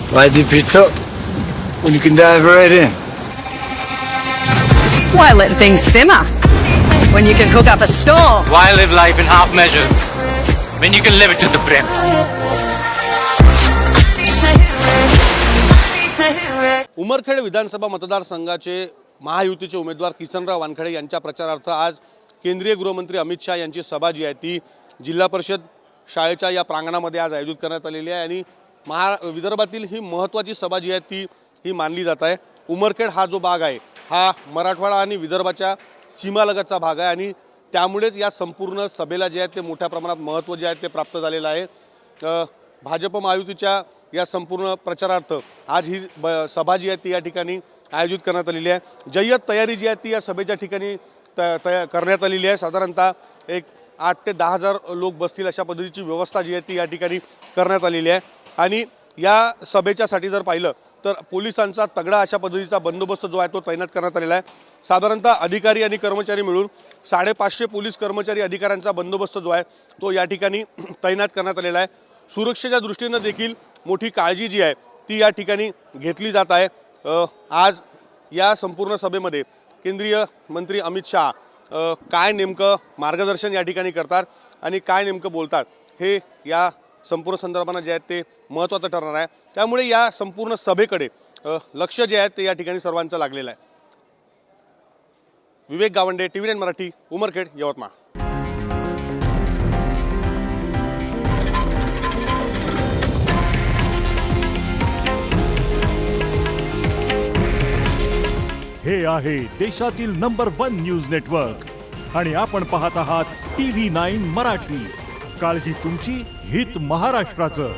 Why dip it up when you can dive right in? Why let things simmer when you can cook up a storm? Why live life in half measures when you can live it to the brim? Umarkhed विधानसभा मतदारसंघाचे महायुतीचे उमेदवार किसनराव वानखेडे यांच्या प्रचारार्थ आज केंद्रीय गृहमंत्री अमित शाह यांची सभा जी आहे ती जिल्हा परिषद शाळेच्या या प्रांगणामध्ये आज आयोजित करण्यात आलेली आहे आणि विदर्भातील ही महत्त्वाची सभा जी आहे ही मानली जात आहे। उमरखेड हा जो भाग आहे हा मराठवाडा आणि विदर्भाच्या सीमालगतचा भाग आहे आणि त्यामुळेच या संपूर्ण सभेला जे आहे ते मोठ्या प्रमाणात महत्त्व जे आहे ते प्राप्त झालेलं आहे। भाजप महायुतीच्या या संपूर्ण प्रचारार्थ आज ही सभा जी आहे ती या ठिकाणी आयोजित करण्यात आलेली आहे। जय्यत तयारी जी आहे ती या सभेच्या ठिकाणी करण्यात आलेली आहे। साधारणतः एक 8 ते 10 हजार लोक बसतील अशा पद्धतीची व्यवस्था जी आहे ती या ठिकाणी करण्यात आलेली आहे आणि या सभेच्यासाठी जर पाहिलं तर पोलिसांचा तगडा अशा पद्धतीचा बंदोबस्त जो आहे तो तैनात करण्यात आलेला आहे। साधारणतः अधिकारी आणि कर्मचारी मिळून 550 पोलीस कर्मचारी अधिकाऱ्यांचा बंदोबस्त जो आहे तो या ठिकाणी तैनात करण्यात आलेला आहे। सुरक्षेच्या दृष्टीने देखील मोठी काळजी जी आहे ती या ठिकाणी घेतली जात आहे। आज या संपूर्ण सभेमध्ये केंद्रीय मंत्री अमित शाह काय नेमकं मार्गदर्शन या ठिकाणी करतात आणि काय नेमकं बोलतात हे या संपूर्ण संदर्भाने जे आहे ते महत्त्वाचं ठरणार आहे। त्यामुळे या संपूर्ण सभेकडे लक्ष जे आहे ते या ठिकाणी सर्वांचं लागलेलं आहे। विवेक गावंडे, TV9 मराठी, उमरखेड, यवतमाळ। हे आहे देशातील नंबर 1 न्यूज नेटवर्क आणि आपण पाहत आहात TV9 मराठी। काळजी तुमची, हित महाराष्ट्राचं।